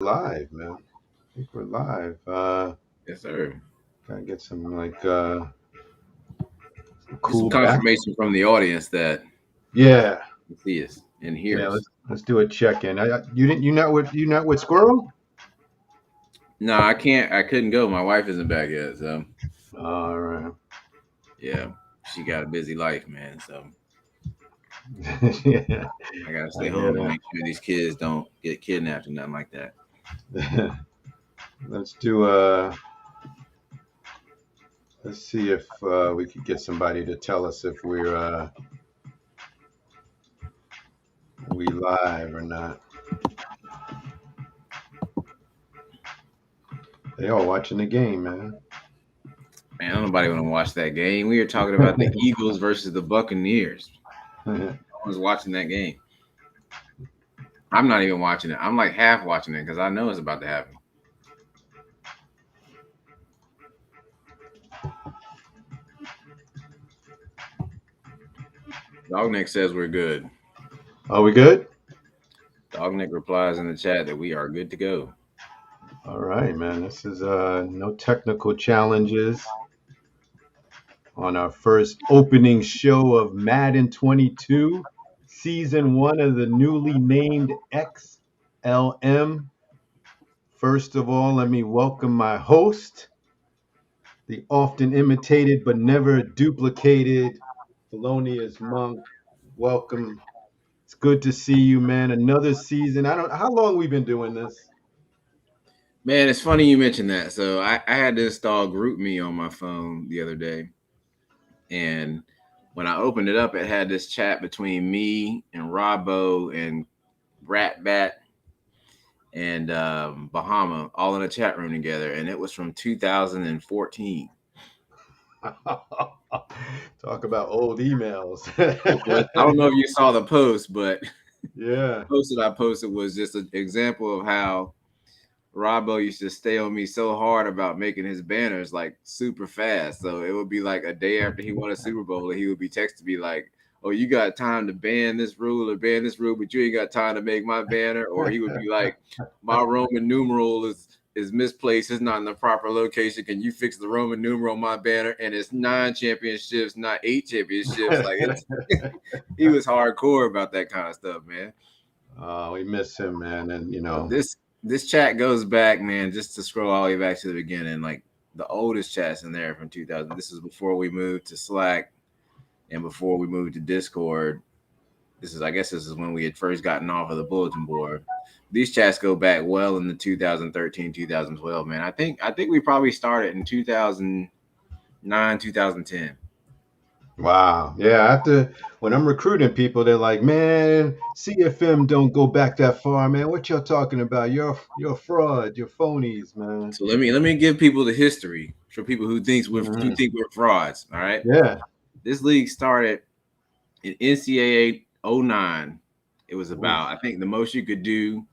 Live, man. I think we're live. Yes, sir. Gotta get some Get some cool back. confirmation from the audience that Yeah, you see us and hear yeah. us. Let's do a check in. You didn't. You not with Squirrel? No, I can't. I couldn't go. My wife isn't back yet, so All right. yeah, she got a busy life, man. So Yeah, I gotta I stay hear home and make sure these kids don't get kidnapped and nothing like that. that. let's do. Let's see if we could get somebody to tell us if we live or not. They all watching the game, man. Man, don't nobody want to watch that game. We were talking about the Eagles versus the Buccaneers. No one's watching that game. I'm not even watching it. I'm like half watching it because I know it's about to happen. Dognick says we're good. Are we good? Dognick replies in the chat that we are good to go. All right, man. This is no technical challenges on our first opening show of Madden 22, season one of the newly named XLM. First of all, let me welcome my host, the often imitated but never duplicated Thelonious Monk. Welcome. It's good to see you, man. Another season. I don't how long we been doing this. Man, it's funny you mentioned that. So I had to install GroupMe on my phone the other day, and when I opened it up, it had this chat between me and Robbo and Ratbat and Bahama all in a chat room together, and it was from 2014. Talk about old emails. It was. I don't know if you saw the post, but the Yeah. post that I posted was just an example of how Robbo used to stay on me so hard about making his banners like super fast. So it would be like a day after he won a Super Bowl, and he would be texting me like, "Oh, you got time to ban this rule or ban this rule, but you ain't got time to make my banner." Or he would be like, "My Roman numeral is misplaced. It's not in the proper location. Can you fix the Roman numeral on my banner?" And it's 9 championships, not 8 championships. Like it's he was hardcore about that kind of stuff, man. Oh, we miss him, man. And But this chat goes back, man, just to scroll all the way back to the beginning. Like the oldest chats in there from 2000. This is before we moved to Slack and before we moved to Discord. I guess this is when we had first gotten off of the bulletin board. These chats go back well in the 2013, 2012, man. I think we probably started in 2009, 2010. wow. Yeah, after when I'm recruiting people, they're like, "Man, CFM don't go back that far, man. What y'all talking about? You're a fraud. You're phonies, man." So let me give people the history for people who Mhm. think we're frauds. All right. Yeah. This league started in NCAA '09. It was Oof. about, I think the most you could do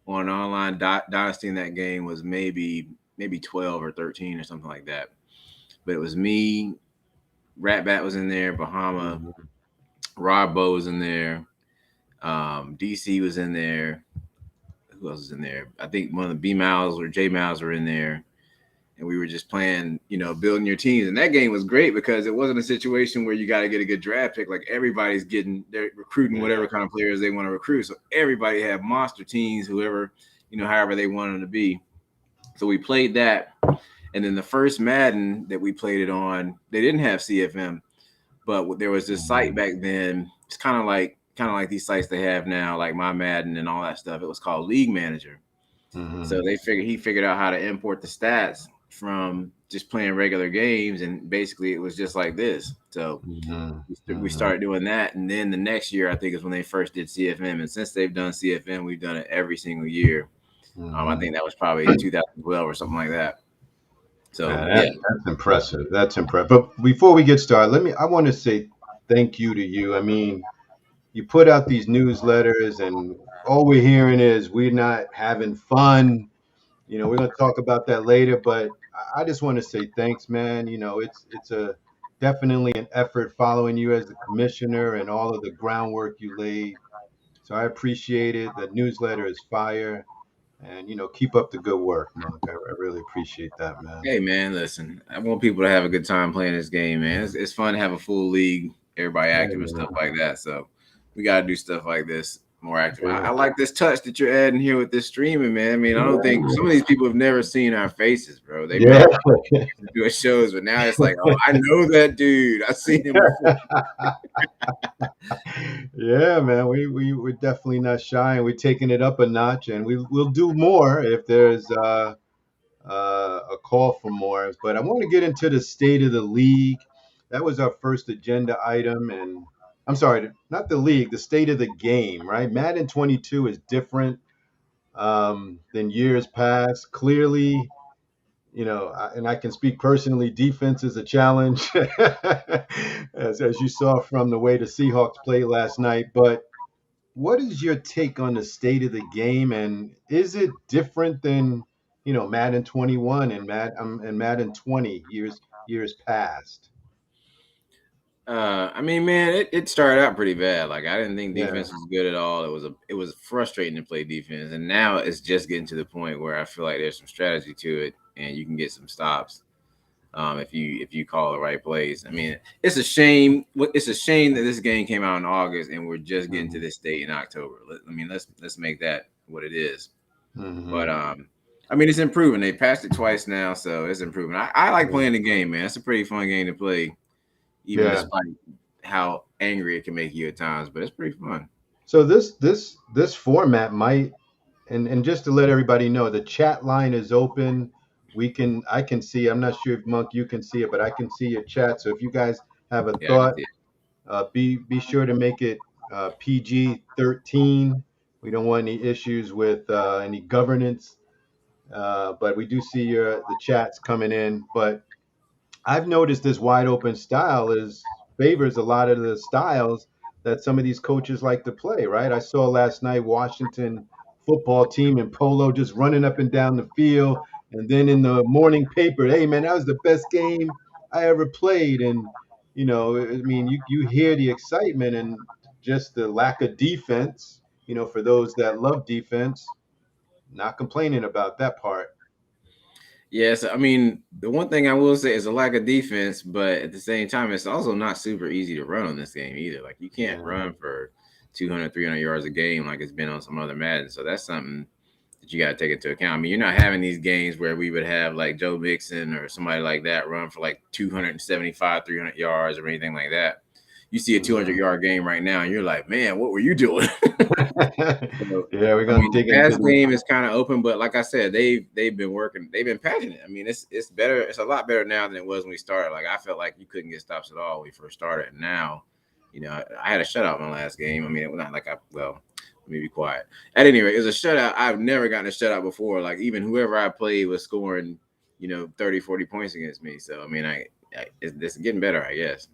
on an online dynasty in that game was maybe 12 or 13 or something like that. But it was me, Ratbat was in there, Bahama, Mhm. Rob Bow was in there, DC was in there. Who else was in there? I think one of the B Miles or J Miles were in there. And we were just playing, building your teams. And that game was great because it wasn't a situation where you got to get a good draft pick. Like everybody's they're recruiting whatever Yeah. kind of players they want to recruit. So everybody had monster teams, whoever, however they wanted them to be. So we played that. And then the first Madden that we played it on, they didn't have CFM, but there was this site Mhm. back then. It's kind of like these sites they have now, like My Madden and all that stuff. It was called League Manager. So Mhm. he figured out how to import the stats from just playing regular games, and basically it was just like this. So Mhm. we Mhm. started doing that, and then the next year I think is when they first did CFM, and since they've done CFM, we've done it every single year. I Mhm. think that was probably 2012 or something like that. So Man, yeah, that's impressive. That's impressive. But before we get started, I want to say thank you to you. I mean, you put out these newsletters, and all we're hearing is we're not having fun. We're going to talk about that later, but I just want to say thanks, man. It's a definitely an effort following you as the commissioner and all of the groundwork you laid. So I appreciate it. The newsletter is fire. And keep up the good work, Monk. I really appreciate that, man. Hey man, listen, I want people to have a good time playing this game, man. It's fun to have a full league, everybody Yeah, active and stuff man. like that. So we got to do stuff like this more active. I Yeah. like this touch that you're adding here with this streaming, man. I mean, I don't think some of these people have never seen our faces, bro. They Yeah. met doing shows, but now it's like, oh, I know that dude. I've seen him before. Yeah, man. We're definitely not shy, and we're taking it up a notch, and we'll do more if there's a call for more. But I want to get into the state of the league. That was our first agenda item, and I'm sorry, not the league, the state of the game, right? Madden 22 is different than years past. Clearly, and I can speak personally, defense is a challenge, as you saw from the way the Seahawks played last night. But what is your take on the state of the game, and is it different than Madden 21 and Madden 20 years past? I mean, man, it started out pretty bad. Like I didn't think Yeah. defense was good at all. It was frustrating to play defense, and now it's just getting to the point where I feel like there's some strategy to it, and you can get some stops if you call the right plays. I mean, it's a shame. It's a shame that this game came out in August, and we're just getting to Hmm. this state in October. I mean, let's make that what it is. But Hmm. I mean, it's improving. They passed it twice now, so it's improving. I like playing the game, man. It's a pretty fun game to play even Yeah. despite how angry it can make you at times. But it's pretty fun. So this format might, and just to let everybody know, the chat line is open. I can see. I'm not sure if Monk you can see it, but I can see your chat. So if you guys have a Yeah, I can thought, see it. be sure to make it PG-13. We don't want any issues with any governance, but we do see the chats coming in. But I've noticed this wide open style is favors a lot of the styles that some of these coaches like to play, right? I saw last night Washington football team in polo just running up and down the field, and then in the morning paper, hey man, that was the best game I ever played. And I mean, you hear the excitement and just the lack of defense. For those that love defense, not complaining about that part. Yes, I mean the one thing I will say is a lack of defense, but at the same time, it's also not super easy to run on this game either. Like you can't Yeah. run for 200, 300 yards a game like it's been on some other Madden. So that's something that you got to take into account. I mean, you're not having these games where we would have like Joe Mixon or somebody like that run for like 275, 300 yards or anything like that. You see a 200-yard game right now, and you're like, man, what were you doing? So, Yeah, we're I gonna mean, the dig into pass the. game is kind of open, but like I said, they've been working, they've been passionate. I mean, it's better, it's a lot better now than it was when we started. Like I felt like you couldn't get stops at all when we first started, and now, I had a shutout my last game. I mean, it was not like let me be quiet. At any rate, it was a shutout. I've never gotten a shutout before. Like even whoever I played was scoring, 30, 40 points against me. So I mean, it's getting better, I guess.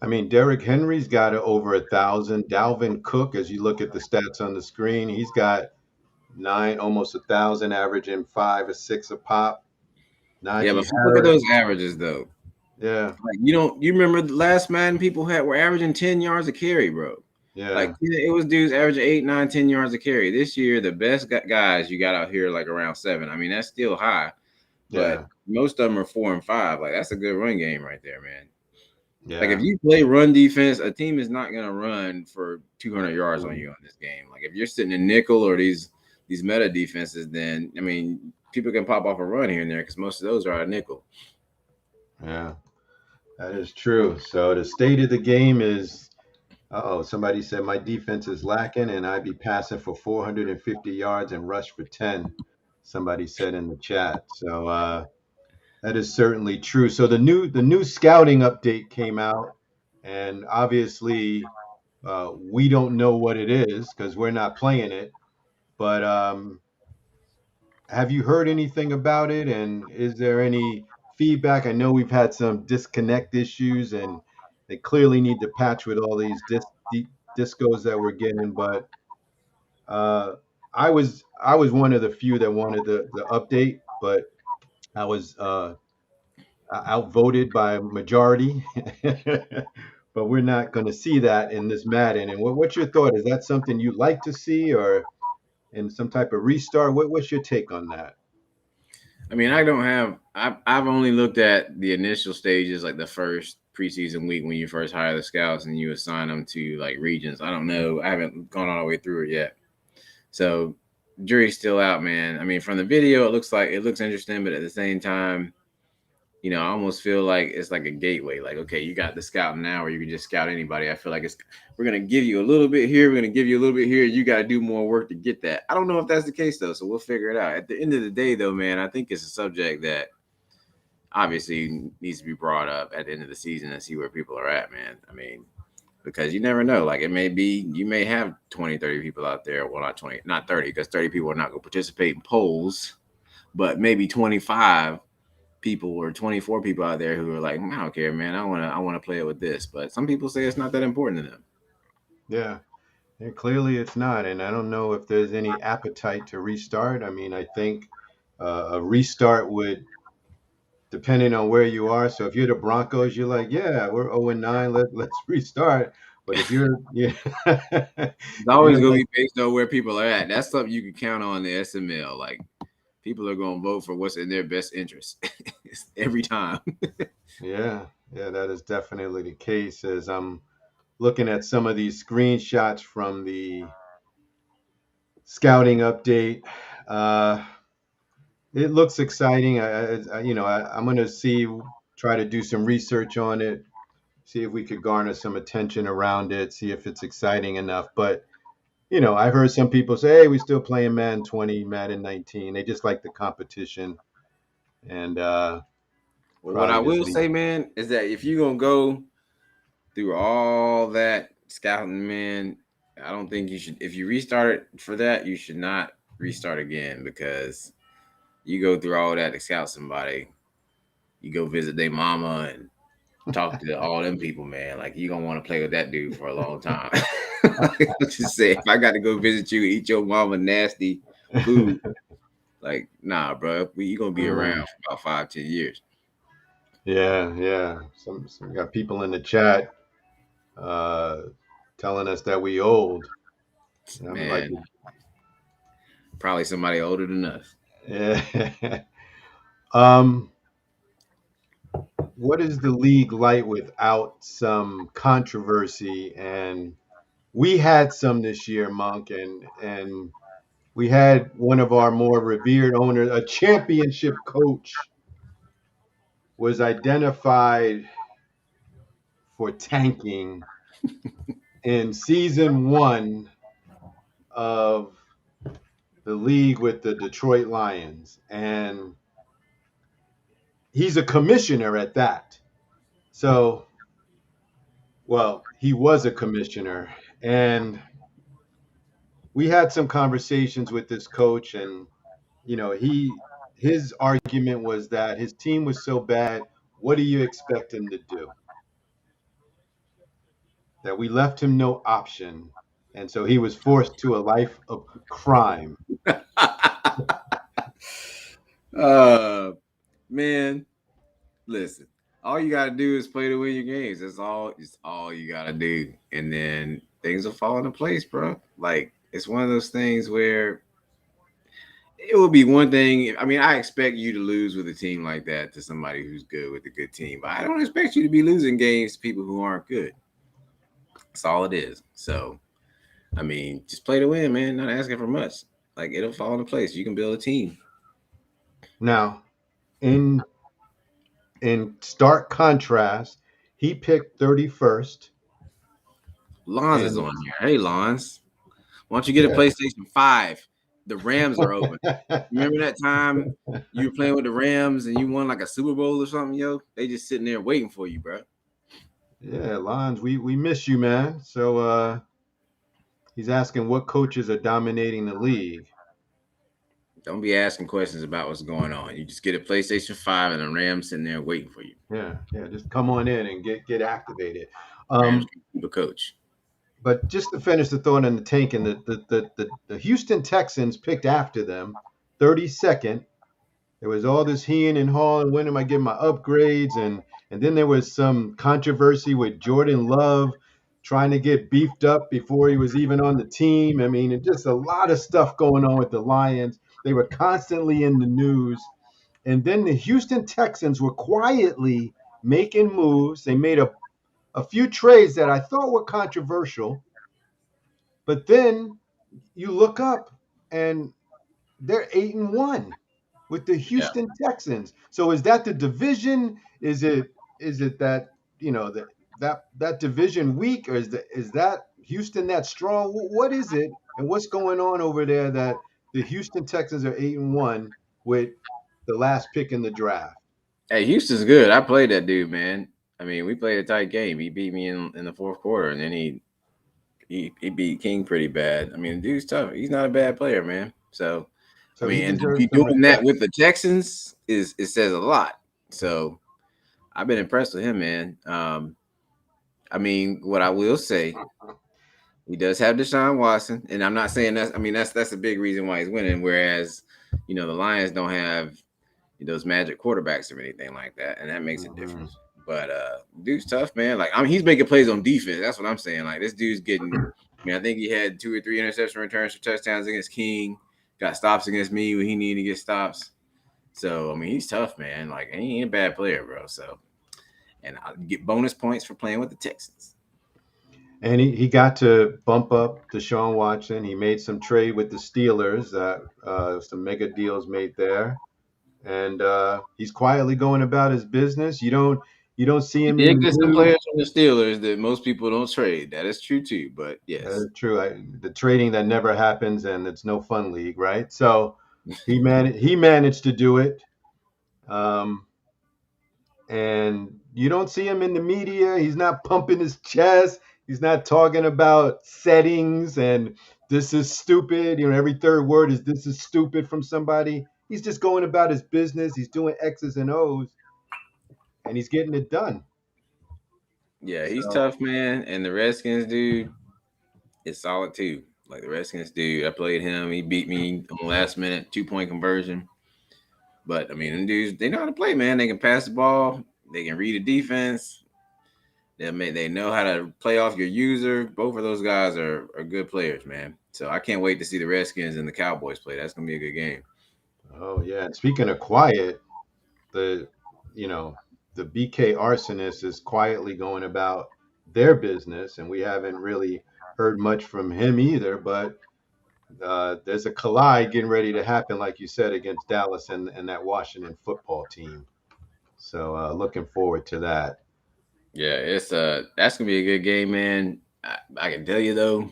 I mean, Derrick Henry's got over 1,000. Dalvin Cook, as you look at the stats on the screen, he's got nine, almost 1,000, averaging 5 or 6 a pop. Yeah, Najee but look at Harris, those averages though. yeah, Like you remember the last Madden people were averaging 10 yards a carry, bro. Like yeah, it was dudes averaging 8, 9, 10 yards a carry. This year, the best guys you got out here like around 7. I mean, that's still high, but yeah, most of them are 4 and 5. Like that's a good run game right there, man. Like if yeah. you play run defense, a team is not gonna run for 200 yards on Mm, you on this game. Like if you're sitting in nickel or these meta defenses, then I mean people can pop off a run here and there because most of those are out of nickel. yeah, that is true. So the state of the game is, oh, somebody said my defense is lacking and I'd be passing for 450 yards and rush for 10. Somebody said in the chat. So, that is certainly true. So the new scouting update came out, and obviously we don't know what it is because we're not playing it. But have you heard anything about it? And is there any feedback? I know we've had some disconnect issues, and they clearly need to patch with all these discos that we're getting. But uh, I was one of the few that wanted the update, but I was outvoted by a majority. But we're not going to see that in this Madden. And what's your thought? Is that something you'd like to see, or? and some type of restart? What's your take on that? I mean, I don't have. I've only looked at the initial stages, like the first preseason week when you first hire the scouts and you assign them to like regions. I don't know. I haven't gone all the way through it yet. So jury's still out, man. I mean, from the video, it looks interesting, but at the same time, I almost feel like it's like a gateway. Like, okay, you got the scout now, or you can just scout anybody. I feel like we're gonna give you a little bit here, we're gonna give you a little bit here. You got to do more work to get that. I don't know if that's the case though, so we'll figure it out. At the end of the day, though, man, I think it's a subject that obviously needs to be brought up at the end of the season and see where people are at, man. I mean, because you never know. Like, it may be you may have 20, 30 people out there. Well, not 20, not 30, because 30 people are not going to participate in polls, but maybe 25 people or 24 people out there who are like, I don't care, man. I want to play it with this. But some people say it's not that important to them. Yeah. Yeah, clearly it's not, and I don't know if there's any appetite to restart. I mean, I think a restart would, depending on where you are. So if you're the Broncos, you're like, yeah, we're 0-9, let's restart. But if you're, yeah, It's if always you're going to like, be based on where people are at. That's something you can count on the SML. Like, people are going to vote for what's in their best interest every time. yeah, yeah, that is definitely the case. As I'm looking at some of these screenshots from the scouting update, uh, it looks exciting. I'm going to try to do some research on it, see if we could garner some attention around it, see if it's exciting enough. But I've heard some people say, "Hey, we still playing Madden 20, Madden 19." They just like the competition, and Well, what I probably just will leave. say, man, is that if you're going to go through all that scouting, man, I don't think you should. If you restart it for that, you should not restart again, because you go through all that to scout somebody. You go visit their mama and talk to all them people, man. Like, you gonna want to play with that dude for a long time. Just say, if I got to go visit you, eat your mama nasty food, like, nah, bro, you gonna be Mm, around for about 5, 10 years. yeah, yeah. Some got people in the chat uh, telling us that we old. And I'm like, Man, probably somebody older than us. yeah. um, what is the league like without some controversy? And we had some this year, Monk, and we had one of our more revered owners, a championship coach, was identified for tanking in season one of the league with the Detroit Lions. And he's a commissioner at that. So, well, he was a commissioner. And we had some conversations with this coach, and his argument was that his team was so bad. What do you expect him to do? That we left him no option, and so he was forced to a life of crime. uh Man, listen. All you gotta do is play to win your games. It's all you gotta do. And then things will fall into place, bro. Like, it's one of those things where it will be one thing. I mean, I expect you to lose with a team like that to somebody who's good with a good team, but I don't expect you to be losing games to people who aren't good. That's all it is. So, I mean, just play to win, man. Not asking for much. Like, it'll fall into place. You can build a team. Now, in stark contrast, he picked 31st, Lons is and on here. Hey, Lons. Why don't you get a yeah, PlayStation 5? The Rams are open. Remember that time you were playing with the Rams and you won like a Super Bowl or something, yo? They just sitting there waiting for you, bro. yeah, Lons, we miss you, man. So he's asking what coaches are dominating the league. Don't be asking questions about what's going on. You just get a PlayStation 5 and the Rams sitting there waiting for you. Yeah, yeah, just come on in and get activated. Rams Um, can keep a coach. but just to finish the thought on the tank, and the Houston Texans picked after them, 32nd. There was all this heeing and hawing. When am I getting my upgrades? And then there was some controversy with Jordan Love trying to get beefed up before he was even on the team. I mean, and just a lot of stuff going on with the Lions. They were constantly in the news. And then the Houston Texans were quietly making moves. They made a few trades that I thought were controversial, but then you look up and they're 8-1 with the Yeah. Houston Texans. So is that the division? Is it that that division weak, or is that Houston that strong? What is it, and what's going on over there that the Houston Texans are 8-1 with the last pick in the draft? Hey, Houston's good. I played that dude, man. I mean, we played a tight game. He beat me in the fourth quarter, and then he beat King pretty bad. I mean, the dude's tough. He's not a bad player, man. So, I So he mean, and to deserves be some doing that respect. with the Texans is it says a lot. So, I've been impressed with him, man. I mean, what I will say, he does have Deshaun Watson, and I'm not saying that's. I mean, that's a big reason why he's winning. Whereas, the Lions don't have those magic quarterbacks or anything like that, and that makes a Hmm. difference. But dude's tough, man. Like I mean, he's making plays on defense. That's what I'm saying. Like this dude's getting. I mean, I think he had 2 or 3 interception returns for touchdowns against King. Got stops against me when he needed to get stops. So I mean, he's tough, man. Like he ain't a bad player, bro. So and I get bonus points for playing with the Texans. And he got to bump up Deshaun Watson. He made some trade with the Steelers. Some mega deals made there, and he's quietly going about his business. You don't see He him in did the get some news. players from the Steelers that most people don't trade. That is true too. But yes, That's true. The trading that never happens, and it's no fun league, right? So he managed to do it. Um, and you don't see him in the media. He's not pumping his chest. He's not talking about settings and this is stupid. Every third word is this is stupid from somebody. He's just going about his business. He's doing X's and O's, and he's getting it done. yeah, he's So, tough, man. And the Redskins dude is solid too. Like the Redskins dude, I played him. He beat me on the last minute 2 point conversion. But I mean, them dudes, they know how to play, man. They can pass the ball. They can read a defense. They know how to play off your user. Both of those guys are good players, man. So I can't wait to see the Redskins and the Cowboys play. That's gonna be a good game. oh yeah. And speaking of quiet, the you know the BK arsonist is quietly going about their business, and we haven't really heard much from him either. But there's a collide getting ready to happen, like you said, against Dallas and that Washington football team. So looking forward to that. Yeah, it's that's gonna be a good game, man. I can tell you though,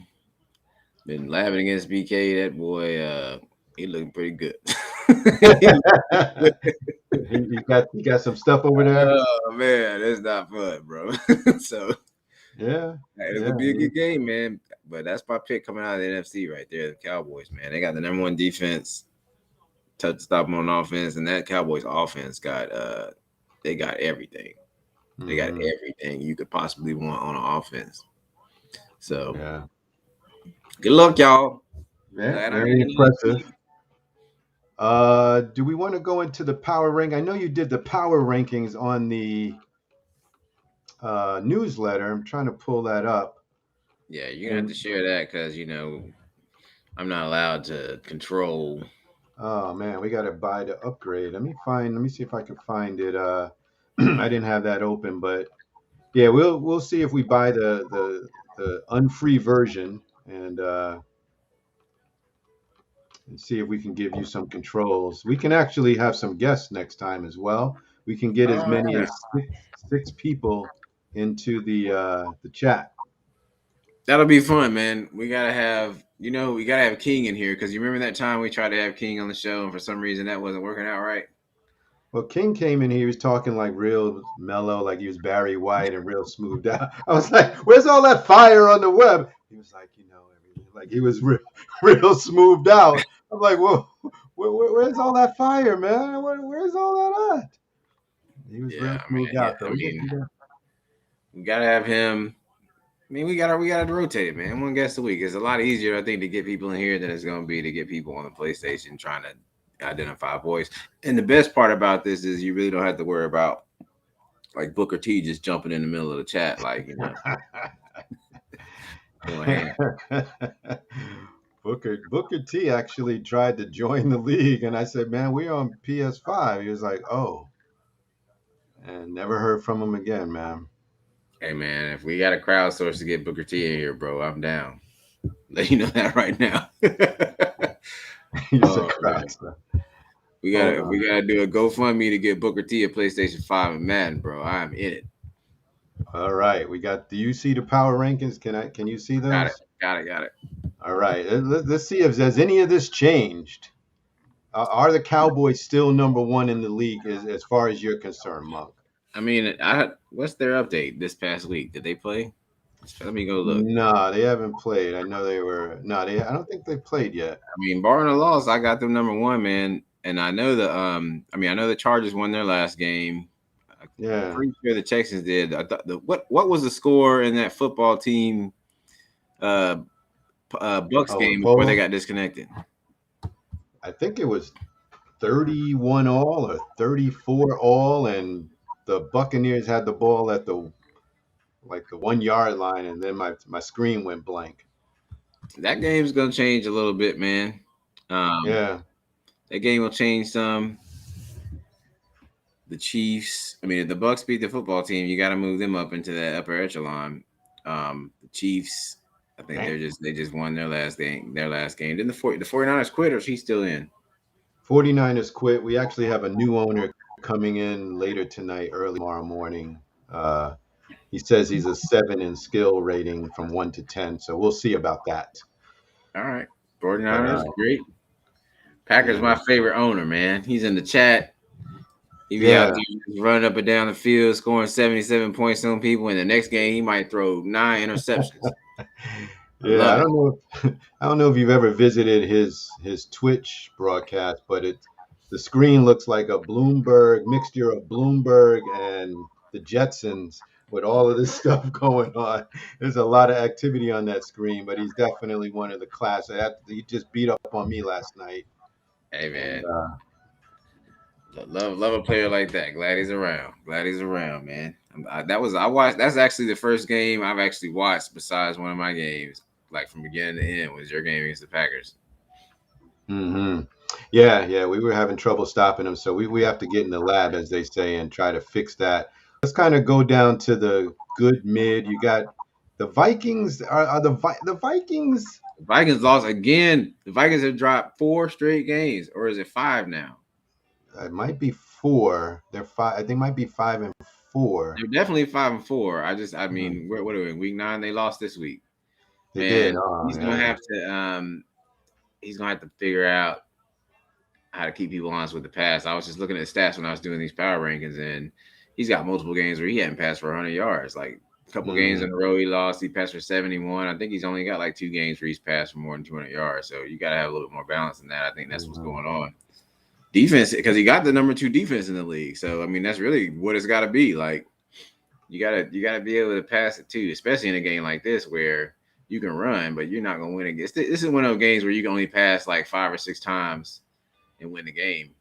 been laughing against BK. That boy, he looking pretty good. He look pretty good. he got some stuff over there. Oh man, that's not fun, bro. So Yeah, it'll yeah. be a good game, man. But that's my pick coming out of the NFC right there. The Cowboys, man. They got the number one defense, touch stop 'em on offense, and that Cowboys offense got they got everything. They got Hmm. everything you could possibly want on an offense. So Yeah, good luck, y'all. yeah. Glad I Very ain't in that impressive. team. Do we want to go into the power rank? I know you did the power rankings on the newsletter. I'm trying to pull that up. Yeah, you're gonna have to And share that because I'm not allowed to control. oh man, we got to buy the upgrade. Let me see if I can find it. I didn't have that open, but yeah, we'll see if we buy the unfree version and see if we can give you some controls. We can actually have some guests next time as well. We can get as Oh many yeah, as six people into the chat. that'll be fun, man. We gotta have King in here because you remember that time we tried to have King on the show and for some reason that wasn't working out right. Well, King came in here, he was talking like real mellow, like he was Barry White and real smoothed out. I was like, "Where's all that fire on the web?" He was like, everything. Like he was real smoothed out. I'm like, "Well, where's all that fire, man? Where's all that at?" He was Yeah, real smoothed man. out, though. I We got, mean, we got, we gotta have him. I mean, we gotta rotate it, man. One guest a week. It's a lot easier, I think, to get people in here than it's gonna be to get people on the PlayStation trying to identify a voice. And the best part about this is you really don't have to worry about like Booker T just jumping in the middle of the chat, like. going ham. Booker T actually tried to join the league, and I said, "Man, we're on PS5." He was like, "Oh," and never heard from him again, man. Hey man, if we got a crowdsource to get Booker T in here, bro, I'm down. Let you know that right now. He's a Oh man, crowd. Hold we on. gotta do a GoFundMe to get Booker T a PlayStation 5 and Madden, bro. I'm in it. All right, we got. Do you see the power rankings? Can you see Got it. those? Got it. Got it. All right, let's see if has any of this changed. Are the Cowboys still number one in the league as far as you're concerned, Monk? I mean, I what's their update this past week? Did they play? Let me go look. No, they haven't played. I know they were. No, they. I don't think they played yet. I mean, barring a loss, I got them number one, man. And I know I know the Chargers won their last game. I'm Yeah. pretty sure the Texans did. I thought what was the score in that football team uh Bucks Oh, with game before they Polo, got disconnected? I think it was 31 all or 34 all, and the Buccaneers had the ball at the 1 yard line, and then my screen went blank. That game's gonna change a little bit, man. Um, Yeah. that game will change some. The Chiefs. I mean, if the Bucks beat the football team, you got to move them up into that upper echelon. The Chiefs, I think Damn. they just won their last game. Their last game. Then the 49ers quit, or she's still in. 49ers quit. We actually have a new owner coming in later tonight, early tomorrow morning. He says he's a 7 in skill rating from 1 to 10, so we'll see about that. All right, But 49ers, great. Packers, yeah, my favorite owner, man. He's in the chat. He be out yeah, there just running up and down the field, scoring 77 points on people. And the next game, he might throw 9 interceptions. I yeah. love I it. don't know. I don't know if you've ever visited his Twitch broadcast, but the screen looks like a Bloomberg mixture of Bloomberg and the Jetsons with all of this stuff going on. There's a lot of activity on that screen, but he's definitely one of the class. He just beat up on me last night, Hey, and man. Love a player like that. Glad he's around. Glad he's around, man. I watched. That's actually the first game I've actually watched besides one of my games, like from beginning to end, was your game against the Packers. hmm yeah, yeah, we were having trouble stopping him, so we have to get in the lab, as they say, and try to fix that. Let's kind of go down to the good mid. You got the Vikings. Are the Vikings? The Vikings lost again. The Vikings have dropped 4 straight games, or is it 5 now? It might be four. They're five. I think it might be 5-4. They're definitely 5-4. I Mhm. mean, what are we in week 9? They lost this week. They did. Man, Oh yeah. he's gonna have to figure out how to keep people honest with the pass. I was just looking at the stats when I was doing these power rankings, and he's got multiple games where he hadn't passed for 100 yards. Like a couple games in Mhm. a row, he lost. He passed for 71. I think he's only got like 2 games where he's passed for more than 200 yards. So you got to have a little bit more balance than that. I think that's what's Mhm. going on. Defense, because he got the number 2 defense in the league. So I mean, that's really what it's got to be. Like you gotta be able to pass it too, especially in a game like this where you can run, but you're not gonna win against. This is one of those games where you can only pass like 5 or 6 times and win the game.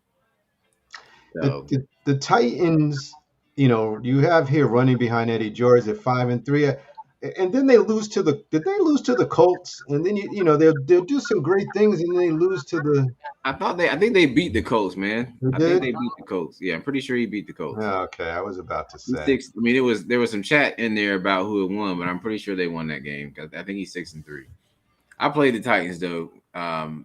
The, So the the Titans, you have here running behind Eddie George at 5-3, and then they lose to the. Did they lose to the Colts? And then they'll do some great things, and they lose to the. I think they beat the Colts, man. They I think did. they beat the Colts. Yeah, I'm pretty sure he beat the Colts. Oh, okay, I was about to He's say. 6. I mean, there was some chat in there about who had won, but I'm pretty sure they won that game because I think he's 6-3. I played the Titans though. But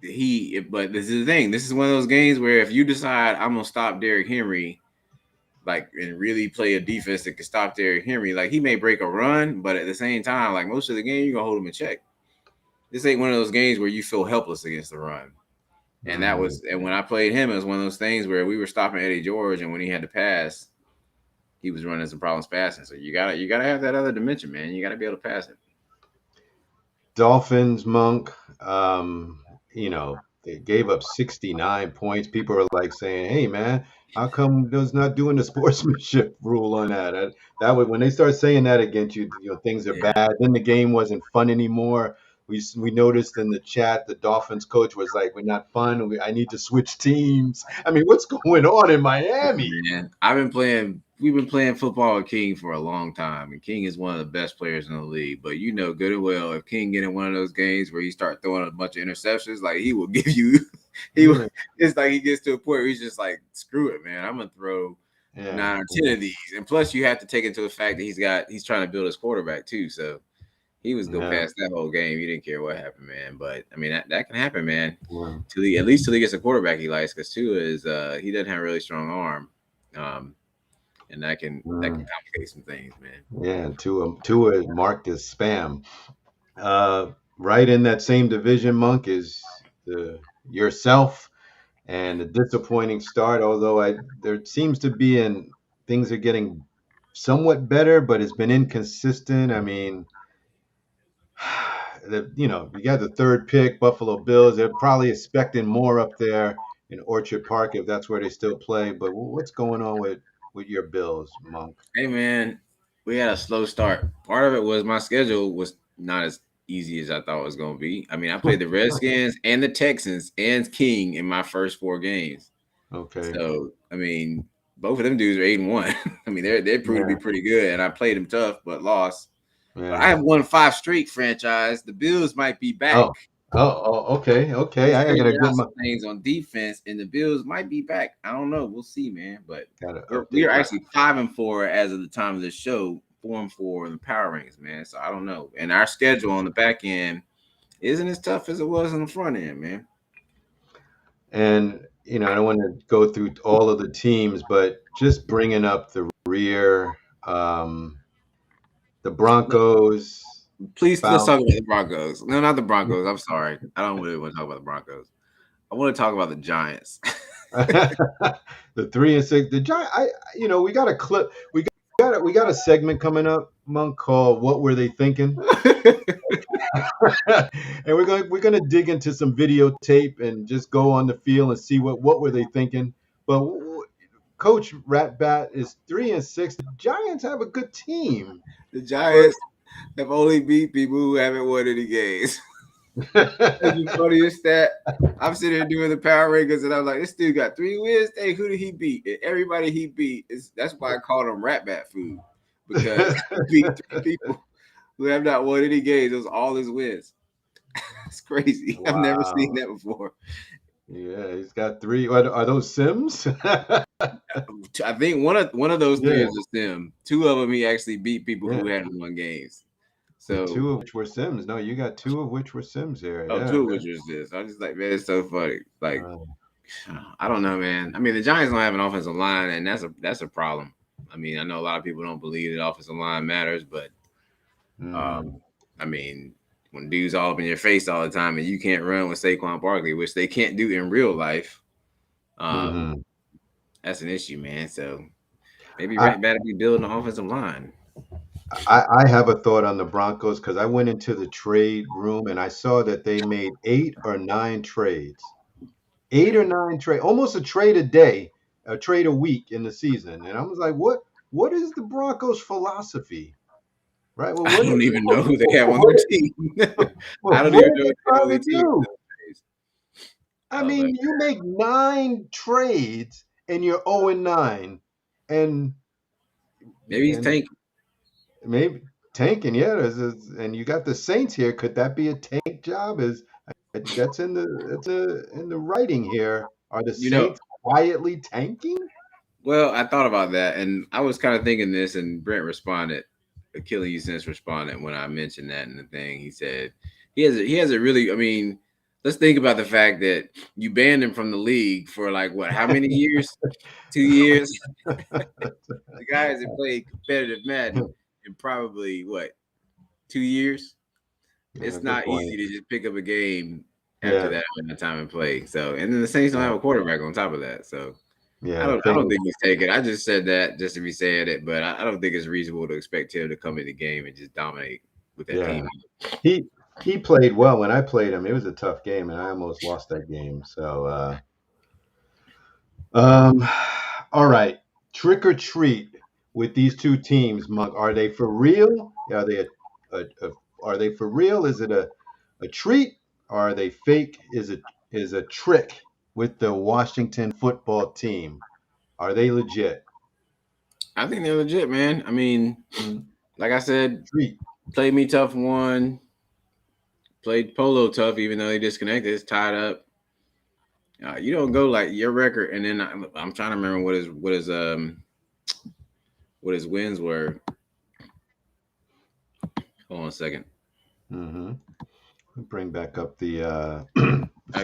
this is the thing. This is one of those games where if you decide I'm gonna stop Derrick Henry, like and really play a defense that can stop Derrick Henry, like he may break a run, but at the same time, like most of the game, you're gonna hold him in check. This ain't one of those games where you feel helpless against the run. Mhm. And when I played him, it was one of those things where we were stopping Eddie George, and when he had to pass, he was running some problems passing. So you gotta have that other dimension, man. You gotta be able to pass it. Dolphins, Monk, they gave up 69 points. People are like saying, "Hey, man, how come there's not doing the sportsmanship rule on that?" That would when they start saying that against you, things are Yeah, bad. Then the game wasn't fun anymore. We noticed in the chat the Dolphins coach was like, "We're not fun. I need to switch teams." I mean, what's going on in Miami? man. I've been playing we've been playing football with King for a long time, and King is one of the best players in the league. But you know good and well, if King get in one of those games where he start throwing a bunch of interceptions, like he will give you, he will, Yeah, it's like he gets to a point where he's just like, screw it, man, I'm gonna throw yeah, 9 or 10 of these. And plus, you have to take into the fact that he's trying to build his quarterback too. So he was go yeah, past that whole game. He didn't care what happened, man. But I mean, that can happen, man. yeah, At least till he gets a quarterback he likes, because Tua is he doesn't have a really strong arm. Um, and that can yeah. complicate some things, man. Yeah, Tua is marked as spam. Right in that same division, Monk, is the yourself and a disappointing start. Although there seems to be things are getting somewhat better, but it's been inconsistent. I mean, you got the third pick, Buffalo Bills. They're probably expecting more up there in Orchard Park if that's where they still play. But what's going on with your Bills, Monk? Hey, man, we had a slow start. Part of it was my schedule was not as easy as I thought it was going to be. I mean, I played the Redskins and the Texans and King in my first 4 games. Okay. So, I mean, both of them dudes are 8-1. I mean, they're proved to be Yeah. pretty good, and I played them tough, but lost. But I Yeah. have won 5 straight franchise. The Bills might be back. Oh. Oh. Okay. They Okay. I got straightened a good. out some things on defense, and the Bills might be back. I don't know. We'll see, man. But Got to we're update my. actually 5-4 as of the time of this show, 4-4 in the power rankings, man. So I don't know. And our schedule on the back end isn't as tough as it was on the front end, man. And I don't want to go through all of the teams, but just bringing up the rear, the Broncos, Please, let's Falcons. talk about the Broncos. No, not the Broncos. I'm sorry. I don't really want to talk about the Broncos. I want to talk about the Giants. The 3-6. The Giant. We got a clip. We got a segment coming up, Monk, called "What Were They Thinking." And we're gonna dig into some videotape and just go on the field and see what were they thinking. But Coach Ratbat is 3-6. The Giants have a good team, The but Giants have only beat people who haven't won any games. That's the funniest stat. I'm sitting here doing the power rankings, and I'm like, this dude got 3 wins. Hey, who did he beat? And everybody he beat is that's why I called him Rat Bat Food, because he beat 3 people who have not won any games. It was all his wins. It's crazy. I've never seen Wow. that before. Yeah, he's got three. Are those Sims? I think one of those three Yeah, is a sim. 2 of them he actually beat people who yeah. hadn't won games. And So, two of which were Sims. No, you got two of which were Sims here. oh, Yeah. two of which was this. I just like, man, it's so funny. Like, Uh, I don't know, man. I mean, the Giants don't have an offensive line, and that's a problem. I mean, I know a lot of people don't believe that offensive line matters, but mm, um, I mean, when dudes all up in your face all the time and you can't run with Saquon Barkley, which they can't do in real life, um, hmm that's an issue, man. So maybe I, Rat better be building an offensive line. I have a thought on the Broncos because I went into the trade room and I saw that they made 8 or 9 trades. 8 or 9 trade, almost a trade a day, a trade a week in the season. And I was like, what is the Broncos philosophy? Right? Well, I don't even know who they have on their team. I don't what even are know they if they have on trying their to team. do? I I don't know. mean, you make 9 trades and you're 0-9, and Maybe he's and tanking. maybe tanking. Yeah, and you got the Saints here. Could that be a tank job? Is that's in the writing here? Are the You know, Saints quietly tanking? well, I thought about that, and I was kind of thinking this, and Brent responded. Achilles you since responded when I mentioned that in the thing. He said he has a really. I mean, let's think about the fact that you banned him from the league for like what? How many years? 2 years. The guy hasn't played competitive Madden in probably what 2 years. Yeah, It's good not point. easy to just pick up a game after Yeah, that amount of time and play. So, and then the Saints don't yeah, have a quarterback on top of that. So, I yeah. don't I don't think he's taking. I just said that just to be saying it, but I don't think it's reasonable to expect him to come in the game and just dominate with that Yeah. team. He he played well when I played him. It was a tough game, and I almost lost that game. So, um, all right, trick or treat with these two teams, Monk. Are they for real? Are they are they for real? Is it a treat? Or are they fake? Is a trick with the Washington football team? Are they legit? I think they're legit, man. I mean, Mm, like I said, treat. played me tough one, played Polo tough, even though they disconnected. It's tied up. You don't go like your record, and then I'm trying to remember what his wins were. Hold on a second. Mm-hmm. Bring back up the I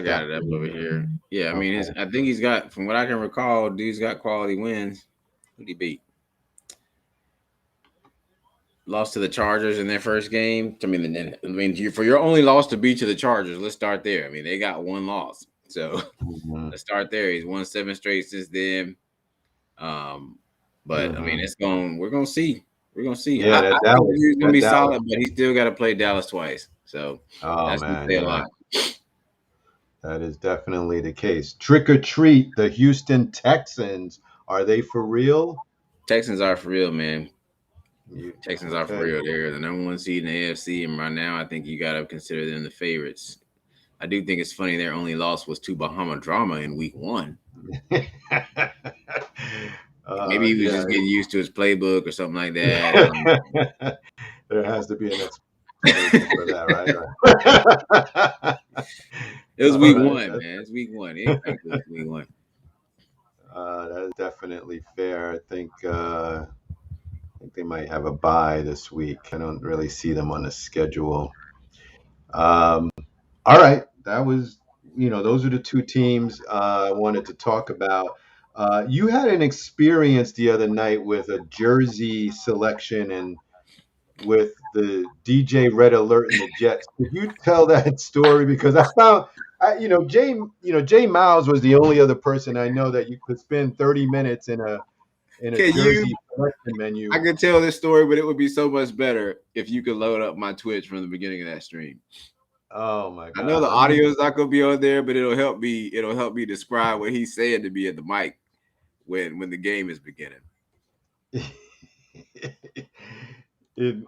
got stat. it up over here. Yeah, I mean, Okay. I think he's got, from what I can recall, dude's got quality wins. Who did he beat? Lost to the Chargers in their first game. For your only loss to beat to the Chargers, let's start there. I mean, they got one loss, so Mm-hmm. let's start there. He's won 7 straight since then. Um, but I mean, Mm-hmm. it's going. We're gonna see. We're gonna see. Yeah, I that think Dallas. he's gonna That be Dallas. solid, but he still got to play Dallas twice. So Oh that's gonna man, say a yeah. lot. That is definitely the case. Trick or treat, the Houston Texans. Are they for real? Texans are for real, man. Texans are for Okay. real. They're the number one seed in the AFC, and right now, I think you got to consider them the favorites. I do think it's funny their only loss was to Bahama Drama in week one. Maybe he was Yeah. just getting used to his playbook or something like that. And There has to be an explanation for that, right? it was All week right. one, man. It's week one. Anybody lose week one. That is definitely fair. I think they might have a bye this week. I don't really see them on the schedule. Um, all right, that was those are the two teams I wanted to talk about. You had an experience the other night with a jersey selection and with the DJ Red Alert and the Jets. Could you tell that story? Because I found, Jay Miles was the only other person I know that you could spend 30 minutes in a Can you? jersey selection I menu. could tell this story, but it would be so much better if you could load up my Twitch from the beginning of that stream. Oh my I know the God, let me. audio is not gonna be on there, but it'll help me. It'll help me describe what he's saying to me at the mic when the game is beginning. And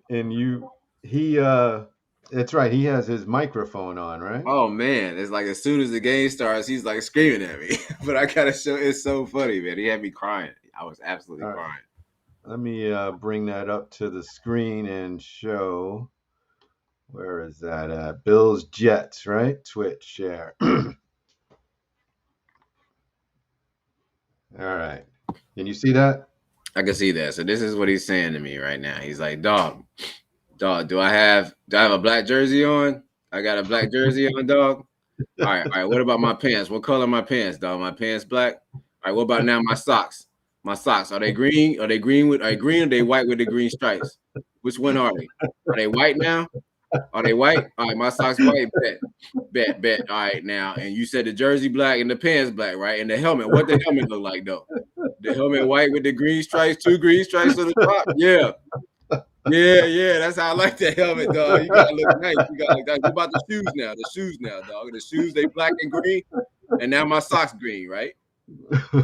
he that's right, he has his microphone on, right? Oh man, it's like as soon as the game starts, he's like screaming at me. But I gotta show. It's so funny, man. He had me crying. I was absolutely All right, crying. let me bring that up to the screen and show. Where is that at? Bills Jets, right? Twitch share. All right, can you see that? I can see that. So this is what he's saying to me right now. He's like, dog, do I have a black jersey on? I got a black jersey on, dog. All right. What about my pants? What color are my pants, dog? My pants black. All right. What about now my socks? My socks are they green? Are they green? Or are they white with the green stripes? Which one are they? Are they white now? Are they white? All right. My socks white. Bet. All right. Now, and you said the jersey black and the pants black, right? And the helmet. What the helmet look like though? The helmet white with the green stripes, two green stripes on the top. Yeah. Yeah, that's how I like that helmet, dog. You gotta look nice. You gotta look nice. What about the shoes now? The shoes now, dog. The shoes they black and green, and now my socks green, right? All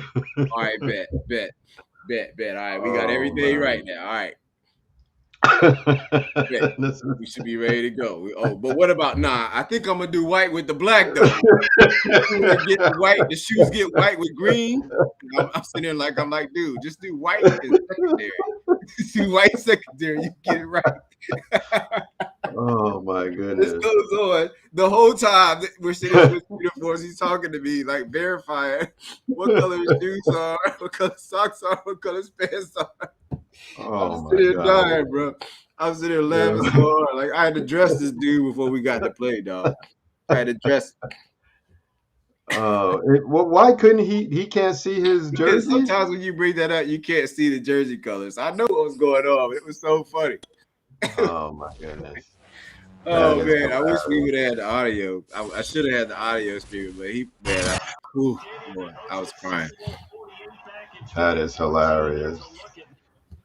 right, bet. All right, we got Oh everything man. right now. All right, bet. This is- We should be ready to go. But what about nah? I think I'm gonna do white with the black though. The shoes get the white. The shoes get white with green. I'm sitting there like I'm like, dude, just do white and secondary. Do white secondary. You get it right. oh my This goodness. goes on the whole time that we're sitting in switch uniforms. He's talking to me, like verifying what color his shoes are, what color socks are, what color his pants are. Oh I'm my sitting there God. dying, bro. I'm sitting there laughing so Yeah. hard. Like I had to dress this dude before we got to play, dog. I had to dress Why couldn't he can't see his because jerseys? sometimes when you bring that up, you can't see the jersey colors. I know what was going on. It was so funny. Oh my goodness. That Oh is man, I wish we hilarious. would have had the audio. I should have had the audio streaming, but boy, I was crying. That is hilarious.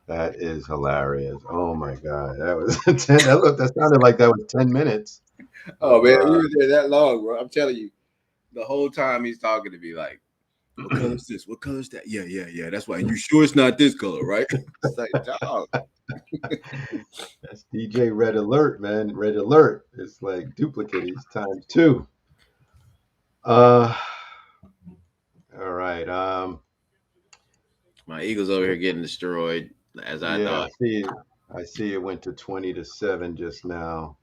That is hilarious. Oh my God. That was 10. That sounded like that was 10 minutes Oh of man, we were there that long, bro. I'm telling you, the whole time he's talking to me like, "What color is this? What color is that?" Yeah. That's why. You sure it's not this color, right? It's like, dog. that's DJ Red Alert, man. Red Alert. It's like duplicate. He's times two. Uh all right. My Eagles over here getting destroyed, as I Yeah, thought. I see it went to 20-7 just now,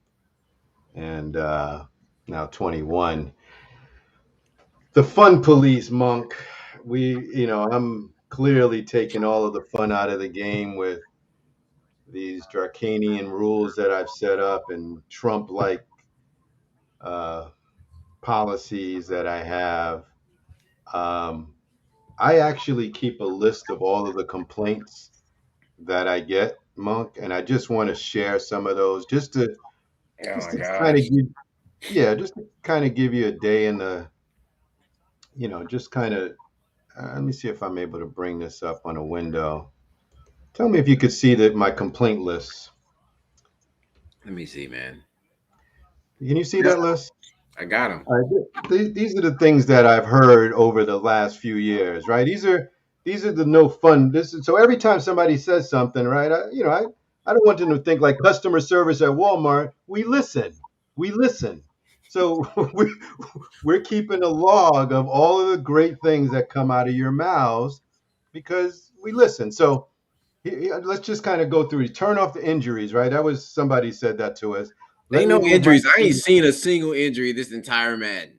and now 21. The fun police, Monk. I'm clearly taking all of the fun out of the game with these draconian rules that I've set up and Trump-like uh, policies that I have. Um, I actually keep a list of all of the complaints that I get, Monk, and I just want to share some of those Oh just my to kind of gosh. give yeah, just to kind of give you a day in the, just kind of let me see if I'm able to bring this up on a window. Tell me if you could see that my complaint list. Let me see, man. Can you see Yep, that list? I got him. All right, these are the things that I've heard over the last few years, right? These are the no fun. So every time somebody says something, right? I don't want them to think like customer service at Walmart. We listen. So we're keeping a log of all of the great things that come out of your mouths because we listen. So let's just kind of go through. Turn off the injuries, right? That was somebody said that to us. Let Ain't me no move my injuries. I ain't seen a single injury this entire Madden.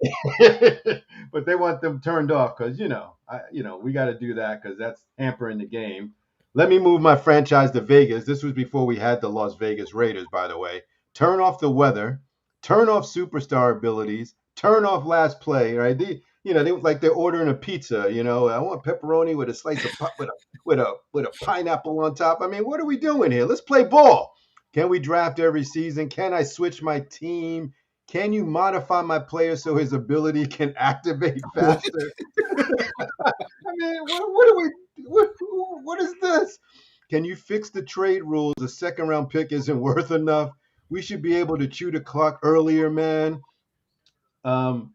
but they want them turned off because we got to do that because that's hampering the game. Let me move my franchise to Vegas. This was before we had the Las Vegas Raiders, by the way. Turn off the weather, turn off superstar abilities, turn off last play. Right? They like they're ordering a pizza. I want pepperoni with a slice of with a pineapple on top. I mean, what are we doing here? Let's play ball. Can we draft every season? Can I switch my team? Can you modify my player so his ability can activate faster? I mean, what are we? What is this? Can you fix the trade rules? A second round pick isn't worth enough. We should be able to chew the clock earlier, man.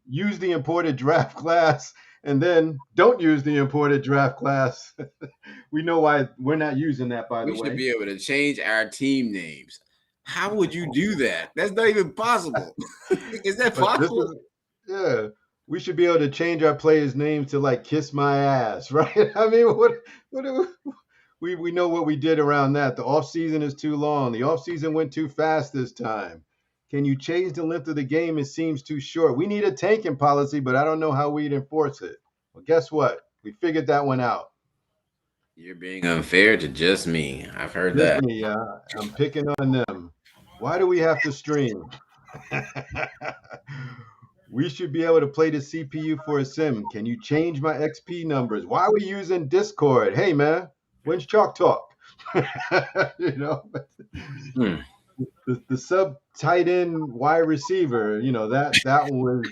Use the imported draft class, and then don't use the imported draft class. We know why we're not using that, by the We should way. be able to change our team names. How would you do that? That's not even possible. Is that But this possible? is, yeah, we should be able to change our players' names to like "Kiss My Ass," right? I mean, what do we know what we did around that? The off season is too long. The off season went too fast this time. Can you change the length of the game? It seems too short. We need a tanking policy, but I don't know how we'd enforce it. Well, guess what? We figured that one out. You're being unfair to just me. I've heard Just that. me, I'm picking on them. Why do we have to stream? We should be able to play the CPU for a sim. Can you change my XP numbers? Why are we using Discord? Hey man, when's Chalk Talk? you know, Hmm. the sub tight end wide receiver. That was.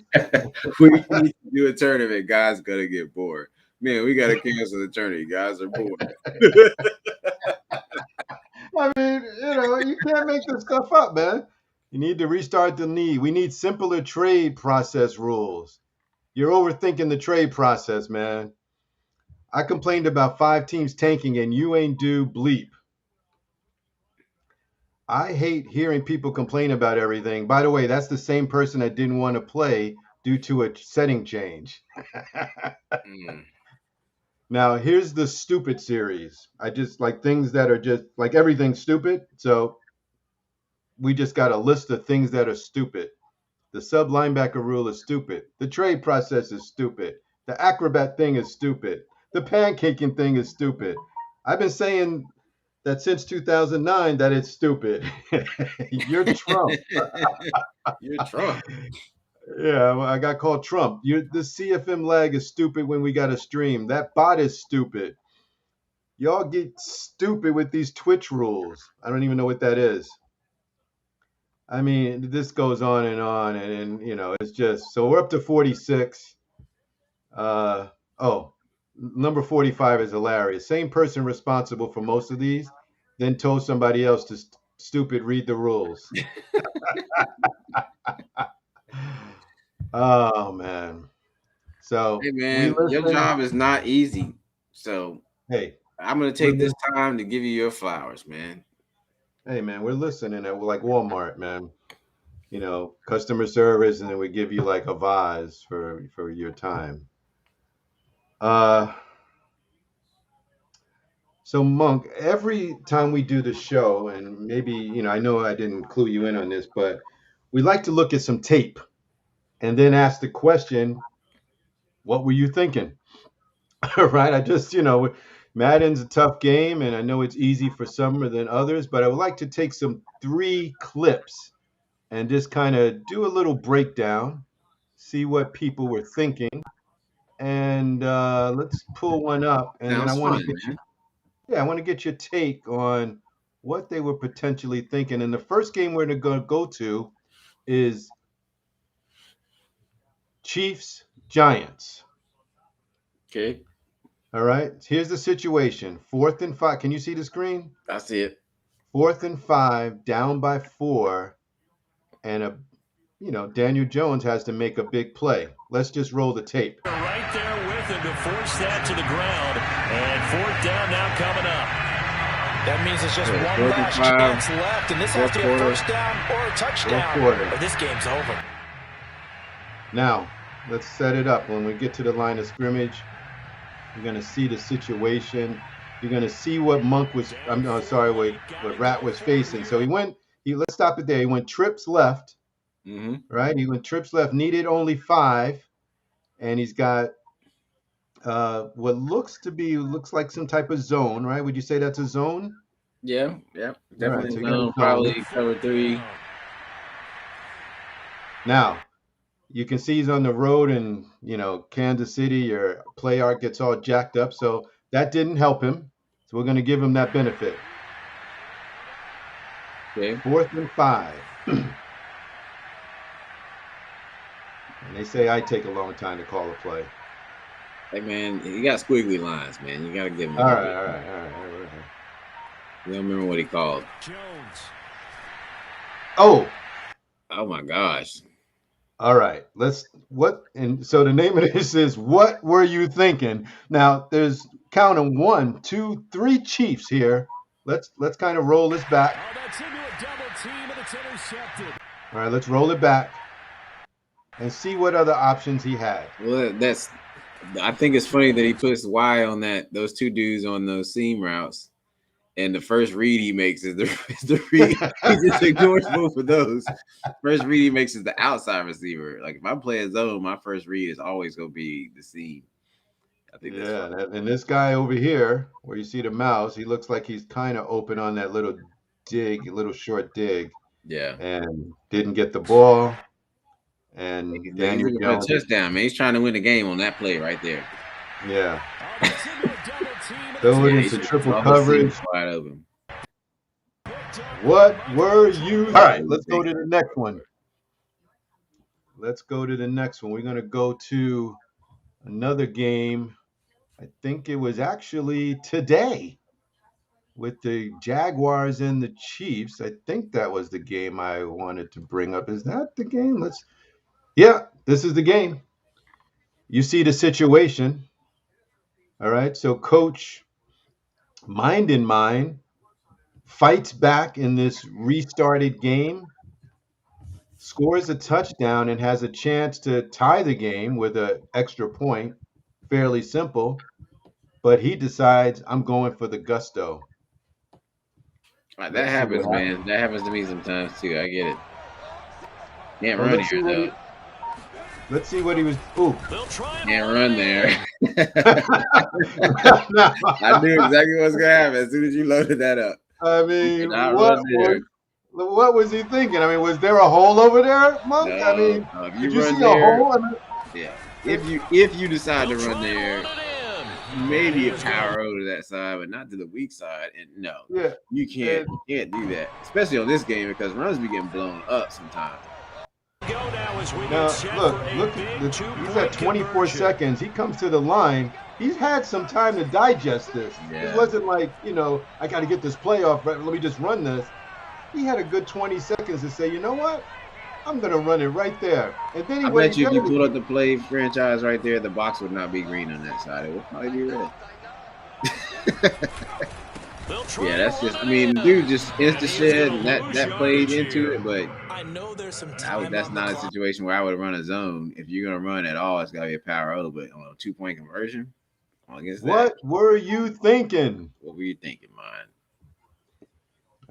We need to do a tournament. Guys gonna get bored. Man, we gotta cancel the tournament. Guys are bored. I mean, you can't make this stuff up, man. You need to restart the need. We need simpler trade process rules. You're overthinking the trade process, man. I complained about 5 teams tanking and you ain't do bleep. I hate hearing people complain about everything. By the way, that's the same person that didn't want to play due to a setting change. Mm. Now, here's the stupid series. I just like things that are just like everything's stupid. So we just got a list of things that are stupid. The sub linebacker rule is stupid. The trade process is stupid. The acrobat thing is stupid. The pancaking thing is stupid. I've been saying that since 2009 that it's stupid. You're Trump. You're Trump. Yeah, well, I got called Trump. The CFM lag is stupid when we got a stream. That bot is stupid. Y'all get stupid with these Twitch rules. I don't even know what that is. I mean, this goes on, and it's just so we're up to 46. Uh, oh, number 45 is hilarious. Same person responsible for most of these, then told somebody else to stupid read the rules. Oh man. Hey So we man, your listen. job is not easy. So Hey, I'm gonna we're take this time to give you your flowers, man. hey man, we're listening at like Walmart, man. Customer service, and then we give you like a vase for your time. Uh, So, Monk, every time we do the show, and maybe, I know I didn't clue you in on this, but we like to look at some tape and then ask the question, what were you thinking? Right? Madden's a tough game, and I know it's easy for some than others, but I would like to take some three clips and just kind of do a little breakdown, see what people were thinking, and let's pull one up, and then I Sounds want fun, to get you, man. yeah, I want to get your take on what they were potentially thinking. And the first game we're going to go to is Chiefs Giants. Okay, All right. Here's the situation. 4th and 5. Can you see the screen? I see it. 4th and 5, down by 4, and Daniel Jones has to make a big play. Let's just roll the tape. Right there with him to force that to the ground. And 4th down now coming up. That means it's just one last chance left, and this has to be a first down or a touchdown, or this game's over. Now, let's set it up. When we get to the line of scrimmage, you're going to see the situation. You're going to see what what Rat was facing. So let's stop it there. He went trips left, right? He went trips left, needed only 5, and he's got what looks like some type of zone, right? Would you say that's a zone? Yeah, definitely. Right, so probably cover 3. Now, you can see he's on the road in, Kansas City. Your play art gets all jacked up, so that didn't help him. So we're going to give him that benefit. Okay. 4th and 5. And they say I take a long time to call a play. Hey, man, you got squiggly lines, man. You got to give him. All right. You don't remember what he called. Jones. Oh my gosh. All right. So the name of this is What Were You Thinking? Now there's counting 1, 2, 3 Chiefs here. Let's kind of roll this back. Oh, that's into a double team, and it's intercepted. All right, let's roll it back and see what other options he had. Well, I think it's funny that he puts Y on those 2 dudes on those seam routes. And the first read he makes is the read. He just ignores both of those. First read he makes is the outside receiver. Like if I play a zone, my first read is always going to be the seam. I think and this guy over here, where you see the mouse, he looks like he's kind of open on that little short dig. Yeah. And didn't get the ball. And Daniel Jones, touchdown, man. He's trying to win the game on that play right there. Yeah. Throw it into triple coverage. Wide open. What were you? All right, let's go to the next one. We're going to go to another game. I think it was actually today with the Jaguars and the Chiefs. I think that was the game I wanted to bring up. Is that the game? Yeah, this is the game. You see the situation. All right, so Coach Mind in Mind fights back in this restarted game, scores a touchdown, and has a chance to tie the game with an extra point. Fairly simple. But he decides, I'm going for the gusto. That happens, man. That happens to me sometimes, too. I get it. Can't run here, though. Let's see what he was. Ooh. Can't run there. I knew exactly what was going to happen as soon as you loaded that up. I mean, what was he thinking? I mean, was there a hole over there, Monk? No, I mean, did you see a hole? Yeah. If you decide to run there, maybe a power over to that side, but not to the weak side. And no, you can't do that, especially on this game because runs be getting blown up sometimes. Now, look, he's at 24 seconds. He comes to the line. He's had some time to digest this. It wasn't like, I got to get this play off, but let me just run this. He had a good 20 seconds to say, you know what? I'm going to run it right there. And then I bet you if you pulled up the play franchise right there, the box would not be green on that side. It would probably be red. Yeah, that's just, dude just insta-shed and that played into it, but that's not a situation where I would run a zone. If you're going to run at all, it's got to be a power over, but on a 2-point conversion, against that. What were you thinking? What were you thinking, man?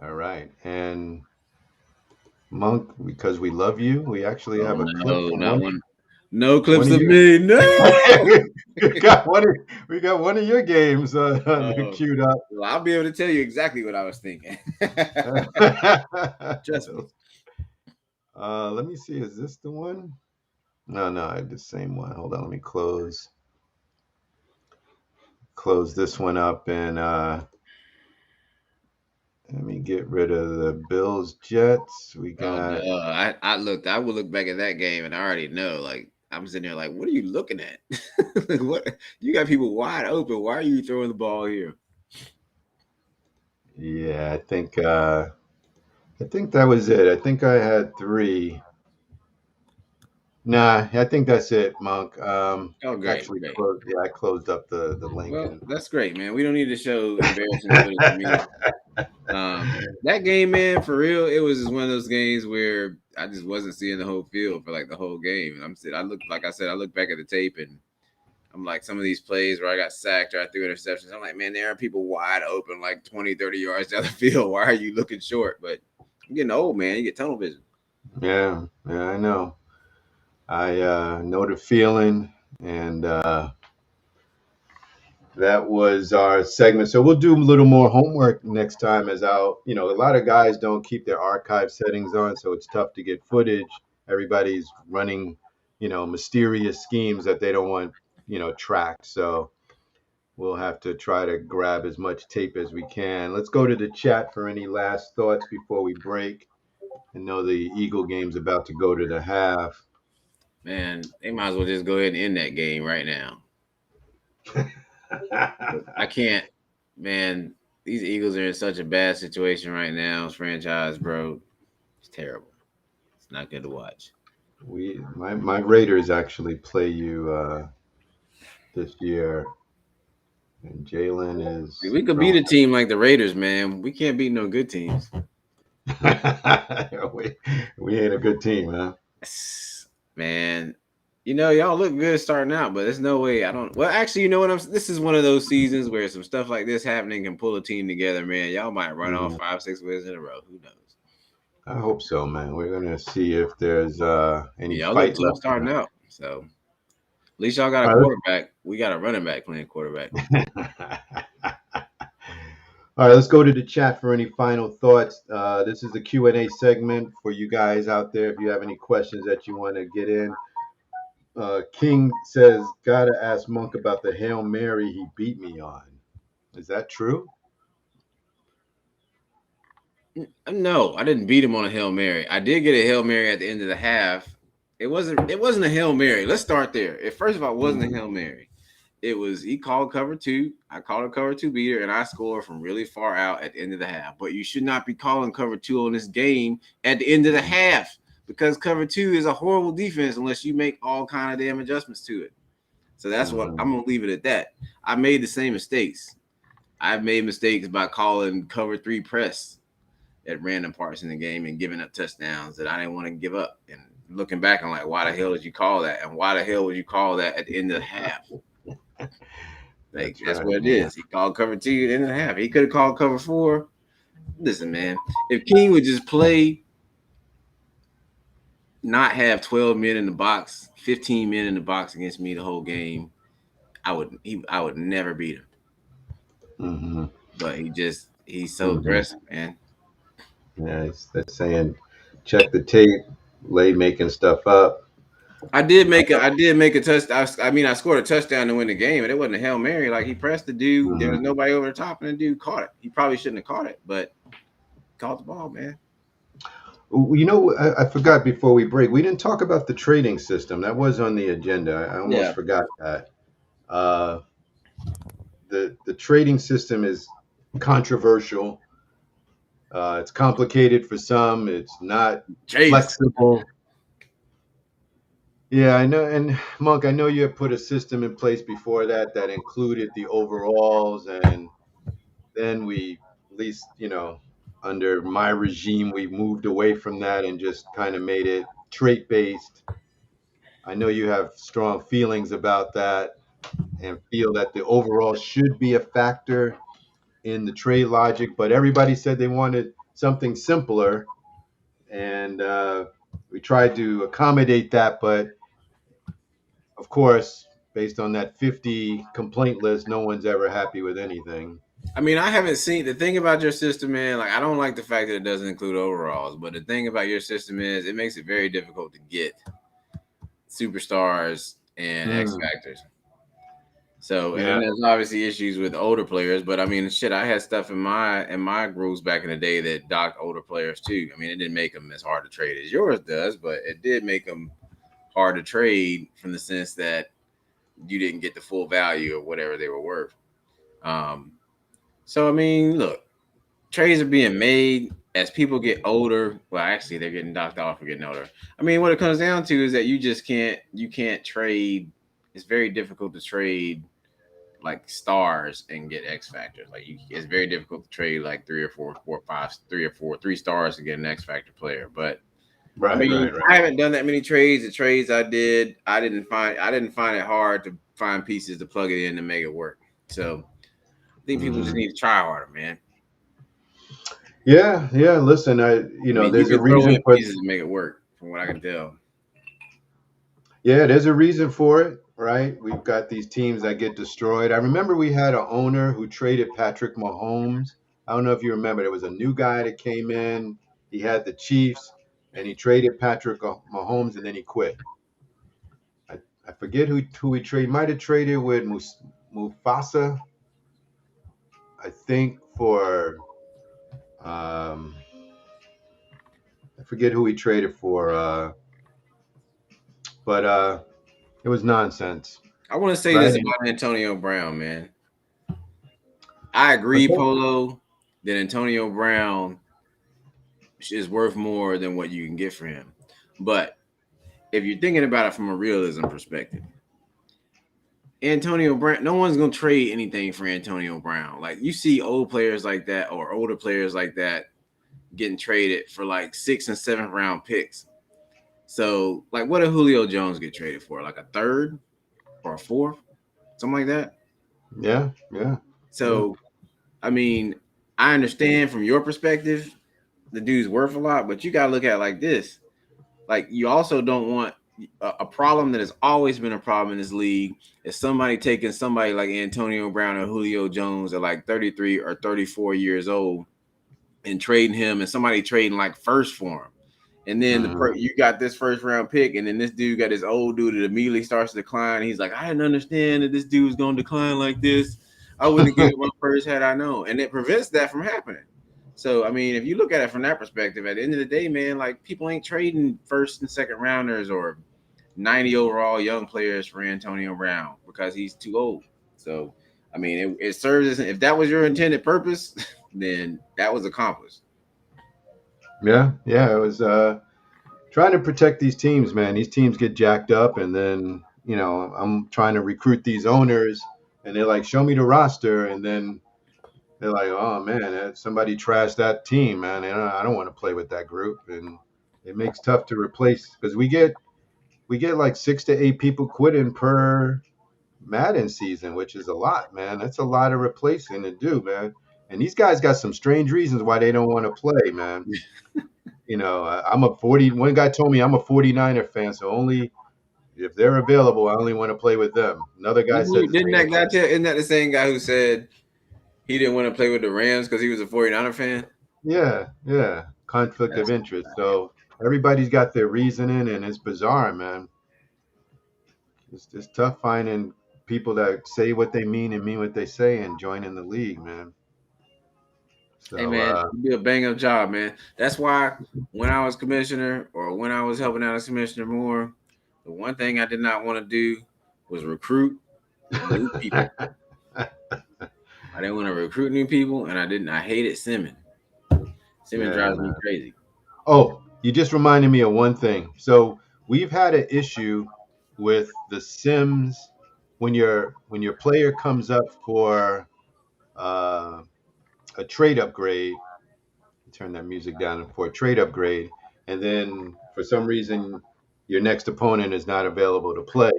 All right. And Monk, because we love you, we actually Oh have a clip no, from not one one. No one clips of of your me. No. we got one of your games Oh, queued up. well, I'll be able to tell you exactly what I was thinking. Trust me. Let me see. Is this the one? No, I had the same one. Hold on. Let me close this one up and let me get rid of the Bills Jets. We Oh got no, I looked. I would look back at that game, and I already know. Like I'm sitting there, like, what are you looking at? Like, what? You got people wide open. Why are you throwing the ball here? yeah, I think that was it. I think I had three. Nah, I think that's it, Monk. Oh, great, great. I closed up the link Well, and that's great, man. We don't need to show embarrassing footage of me. That game, man, for real, it was just one of those games where I just wasn't seeing the whole field for like the whole game. I looked, like I said, I looked back at the tape and I'm like, some of these plays where I got sacked or I threw interceptions, I'm like, man, there are people wide open, like 20, 30 yards down the field. Why are you looking short? But I'm getting old, man. You get tunnel vision. yeah, I know. I know the feeling, and that was our segment. So we'll do a little more homework next time. As out, a lot of guys don't keep their archive settings on, so it's tough to get footage. Everybody's running, mysterious schemes that they don't want, tracked. So we'll have to try to grab as much tape as we can. Let's go to the chat for any last thoughts before we break. I know the Eagle game's about to go to the half. Man, they might as well just go ahead and end that game right now. I can't, man. These Eagles are in such a bad situation right now. This franchise, bro, it's terrible. It's not good to watch. My Raiders actually play you this year, and Jalen is We could beat throwing. a team like the Raiders, man. We can't beat no good teams. we ain't a good team, huh? Man, y'all look good starting out, but there's no way I don't. Well, actually, you know what? This is one of those seasons where some stuff like this happening can pull a team together, man. Y'all might run off 5-6 wins in a row. Who knows? I hope so, man. We're gonna see if there's any Y'all look fight tough left. starting out, so at least y'all got a quarterback. We got a running back playing quarterback. All right, let's go to the chat for any final thoughts. This is the Q&A segment for you guys out there. If you have any questions that you want to get in. King says, gotta ask Monk about the Hail Mary he beat me on. Is that true? No, I didn't beat him on a Hail Mary. I did get a Hail Mary at the end of the half. It wasn't a Hail Mary. Let's start there. First of all, it wasn't a Hail Mary. It was he called cover two. I called a cover two beater, and I scored from really far out at the end of the half. But you should not be calling cover two on this game at the end of the half because cover two is a horrible defense unless you make all kind of damn adjustments to it. So that's what I'm gonna leave it at that. I made the same mistakes. I've made mistakes by calling cover three press at random parts in the game and giving up touchdowns that I didn't want to give up. And looking back, I'm like, why the hell did you call that? And why the hell would you call that at the end of the half? That's right, what it is. He called cover two at the end of the half. He could have called cover four. Listen, man, if King would just play, not have 12 men in the box, 15 men in the box against me the whole game, I would never beat him. Mm-hmm. But he's so aggressive, man. Yeah, that's saying check the tape, lay making stuff up. I did make a touchdown. I scored a touchdown to win the game, and it wasn't a Hail Mary. Like he pressed the dude, there was nobody over the top, and the dude caught it. He probably shouldn't have caught it, but caught the ball, man. I forgot before we break. We didn't talk about the trading system. That was on the agenda. I almost forgot that. The trading system is controversial. It's complicated for some. It's not flexible. Yeah, I know. And Monk, I know you have put a system in place before that included the overalls, and then we, at least, under my regime, we moved away from that and just kind of made it trait based. I know you have strong feelings about that. and feel that the overall should be a factor in the trade logic. But everybody said they wanted something simpler, and we tried to accommodate that. But of course, based on that 50 complaint list, no one's ever happy with anything. I mean, I haven't seen the thing about your system, man. Like, I don't like the fact that it doesn't include overalls, but the thing about your system is it makes it very difficult to get superstars and X Mm, factors. So, and then yeah, there's obviously issues with older players, but I mean, shit, I had stuff in my groups back in the day that docked older players too. I mean, it didn't make them as hard to trade as yours does, but it did make them hard to trade from the sense that you didn't get the full value of whatever they were worth. Um, so I mean, look, trades are being made as people get older. Well, actually, they're getting docked off for getting older. I mean, what it comes down to is that you can't trade. It's very difficult to trade like stars and get X factors. It's very difficult to trade like three stars to get an X factor player. But I right, mean, right, I right. haven't done that many trades. The trades I did, I didn't find it hard to find pieces to plug it in to make it work. So I think people just Hmm. need to try harder, man. Yeah, yeah. Listen, I mean, you there's a can throw in reason for. pieces to make it work, from what I can tell. Yeah, there's a reason for it, right? We've got these teams that get destroyed. I remember we had an owner who traded Patrick Mahomes. I don't know if you remember. There was a new guy that came in. He had the Chiefs, and he traded Patrick Mahomes, and then he quit. I forget who he traded. Might have traded with Mufasa, I think, for um, I forget who he traded for, but it was nonsense, I want to say right? this And about Antonio Brown, man. I agree, Polo, that Antonio Brown is worth more than what you can get for him. But if you're thinking about it from a realism perspective, Antonio Brown, no one's gonna trade anything for Antonio Brown. Like you see old players like that or older players like that getting traded for like 6th and 7th round picks. So, like, what did Julio Jones get traded for? Like a third or a fourth, something like that. yeah, yeah, yeah. So, I mean, I understand from your perspective, the dude's worth a lot, but you gotta look at it like this. Like, you also don't want a problem that has always been a problem in this league is somebody taking somebody like Antonio Brown or Julio Jones at like 33 or 34 years old and trading him, and somebody trading like first for him. And then Mhm. you got this first round pick, and then this dude got this old dude that immediately starts to decline. He's like, I didn't understand that this dude was going to decline like this. I wouldn't have given him first had I known. And it prevents that from happening. So, I mean, if you look at it from that perspective, at the end of the day, man, like people ain't trading first and second rounders or 90 overall young players for Antonio Brown because he's too old. So, I mean, it serves as if that was your intended purpose, then that was accomplished. Yeah, yeah. It was trying to protect these teams, man. These teams get jacked up, and then I'm trying to recruit these owners, and they're like, "Show me the roster," and then they're like, "Oh man, somebody trashed that team, man. And I don't want to play with that group," and it makes tough to replace because we get like 6 to 8 people quitting per Madden season, which is a lot, man. That's a lot of replacing to do, man. And these guys got some strange reasons why they don't want to play, man. I'm a 40. One guy told me I'm a 49er fan, so only if they're available, I only want to play with them. Another guy said the Didn't same that guy thing. tell? Isn't that the same guy who said he didn't want to play with the Rams because he was a 49er fan? Yeah, yeah. Conflict of That's interest. So everybody's got their reasoning, and it's bizarre, man. It's tough finding people that say what they mean and mean what they say and joining the league, man. hey So, man, you do a bang up job, man. That's why when I was commissioner or when I was helping out as commissioner more, the one thing I did not want to do was recruit new people. I didn't want to recruit new people, and I hated Simmons. Simmons yeah, drives me man. crazy. Oh, you just reminded me of one thing. So we've had an issue with the Sims when your player comes up for uh, a trade upgrade. Turn that music down for a trade upgrade, and then for some reason your next opponent is not available to play.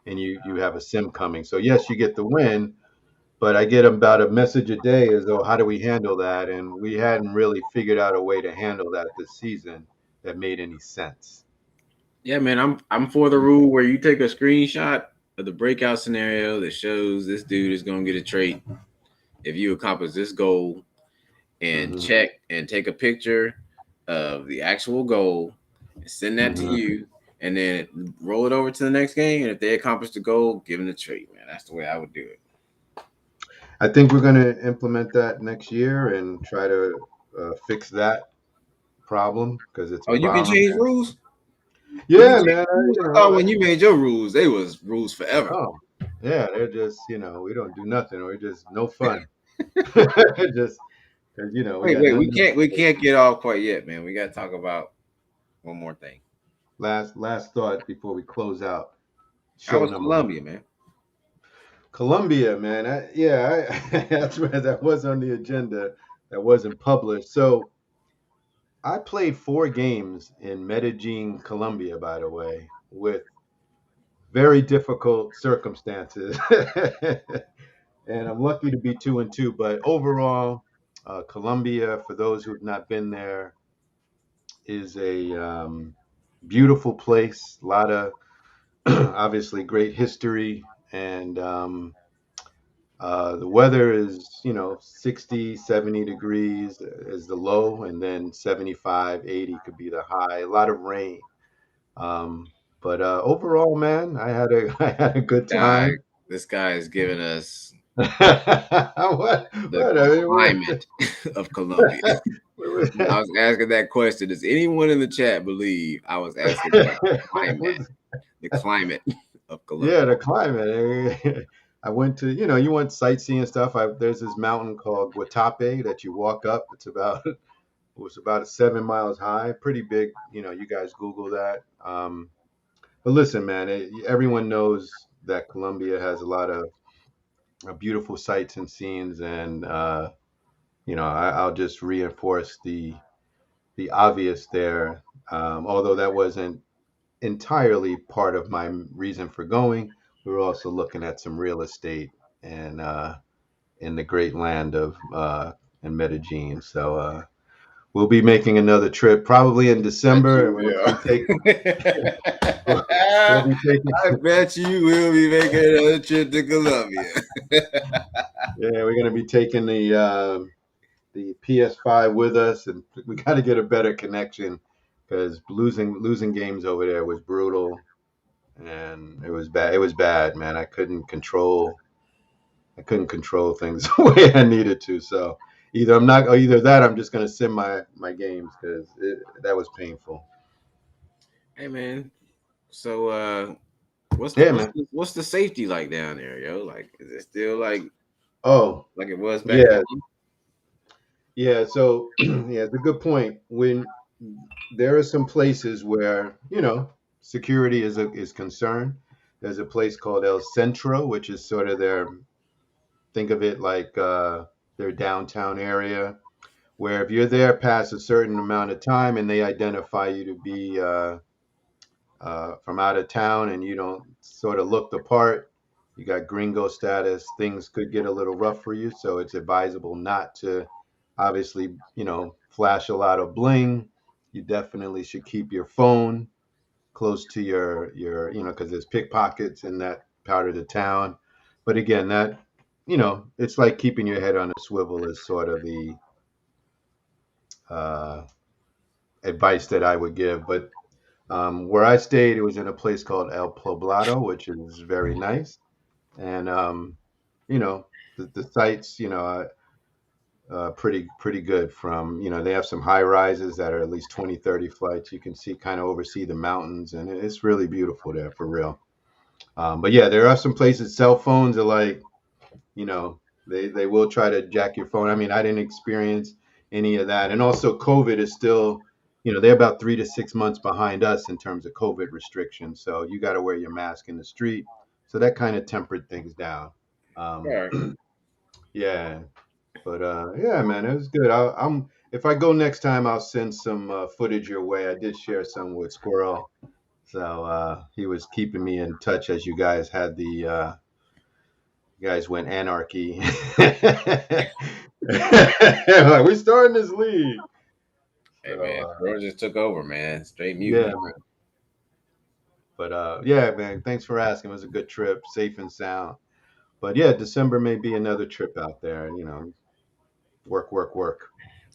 and you have a sim coming. So yes, you get the win, but I get about a message a day as though how do we handle that? And we hadn't really figured out a way to handle that this season that made any sense. Yeah, man, I'm for the rule where you take a screenshot of the breakout scenario that shows this dude is gonna get a trait if you accomplish this goal, and Hmm. check and take a picture of the actual goal and send that to Hmm. you, and then roll it over to the next game. And if they accomplish the goal, give them the trait, man. That's the way I would do it. I think we're going to implement that next year and try to fix that problem because it's a Oh, you can problem. change rules. You can Yeah, change man. rules. I thought when you made your rules, they was rules forever. Oh, yeah. They're just, we don't do nothing. We're just no fun. Just because, we Wait, got wait, nothing. we can't get off quite yet, man. We got to talk about one more thing. Last thought before we close out How show was number one. Columbia, man? Colombia, man. That's where that was on the agenda. That wasn't published. So I played 4 games in Medellin, Colombia, by the way, with very difficult circumstances. And I'm lucky to be 2-2. But overall, Colombia, for those who've not been there, is a beautiful place. A lot of obviously great history, and the weather is 60, 70 degrees is the low, and then 75, 80 could be the high. A lot of rain. Um, but overall, man, I had a I had a good Guy, time. this guy is giving us what? the What? I mean, climate of Colombia. When I what? was asking that question, does anyone in the chat believe I was asking about the climate of Colombia? Yeah, the climate. I went to, you went sightseeing stuff. There's this mountain called Guatape that you walk up. It was about 7 miles high, pretty big. You guys Google that. But listen, man, everyone knows that Colombia has a lot of beautiful sights and scenes, and I'll just reinforce the obvious there. Although that wasn't entirely part of my reason for going, we were also looking at some real estate and in the great land of in Medellin. So we'll be making another trip probably in Bet December, and you we'll will. be taking we'll be taking I bet you will be making another trip to Colombia. yeah, we're gonna be taking the PS5 with us, and we got to get a better connection because losing games over there was brutal, and it was bad. It was bad, man. I couldn't control things the way I needed to. So either that, I'm just gonna sim my games because that was painful. Hey man, so Yeah, man. what's the safety like down there, yo? Like, is it still Oh, like it was back yeah, home? yeah. So yeah, it's a good point. When there are some places where security is concerned. There's a place called El Centro, which is sort of think of it like their downtown area, where if you're there past a certain amount of time and they identify you to be from out of town and you don't sort of look the part, you got gringo status, things could get a little rough for you. So it's advisable not to obviously, flash a lot of bling. You definitely should keep your phone close to your because there's pickpockets in that part of the town. But again, that it's like keeping your head on a swivel is sort of the uh, advice that I would give. But where I stayed, it was in a place called El Poblado, which is very nice. And you know, the sites, pretty good. From they have some high rises that are at least 20, 30 flights. You can see kind of oversee the mountains, and it's really beautiful there for real. But yeah, there are some places. Cell phones are like, you know, they will try to jack your phone. I mean, I didn't experience any of that. And also, COVID is still, they're about 3 to 6 months behind us in terms of COVID restrictions. So you got to wear your mask in the street. So that kind of tempered things down. All Um, right. yeah, but yeah, man, it was good. If I go next time, I'll send some footage your way. I did share some with Squirrel, So he was keeping me in touch as you guys had you guys went anarchy. Like, we're starting this league. Hey man, George just took over, man. Straight mutant. Yeah, man. But yeah, man, thanks for asking. It was a good trip, safe and sound. But yeah, December may be another trip out there. Work, work, work.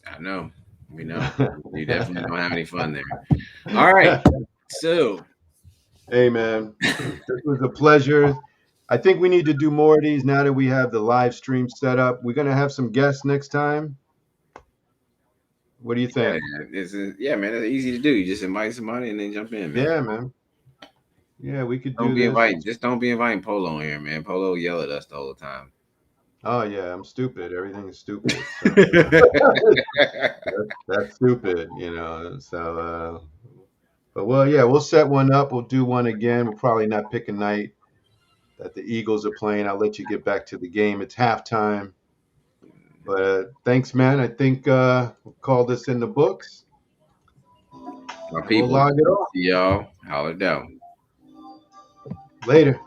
I know. We know. You definitely don't have any fun there. All right. So, hey, man, this was a pleasure. I think we need to do more of these now that we have the live stream set up. We're gonna have some guests next time. What do you think? Yeah, man, it's easy to do. You just invite somebody and then jump in, man. Yeah, man. Yeah, we could Don't do be this. inviting. Just don't be inviting Polo in here, man. Polo yell at us the whole time. Oh yeah, I'm stupid. Everything is stupid. So, that's stupid, So, but well, yeah, we'll set one up. We'll do one again. We'll probably not pick a night that the Eagles are playing. I'll let you get back to the game. It's halftime. But thanks, man. I think we'll call this in the books. My people. We'll log it off. See y'all. Holler down. Later.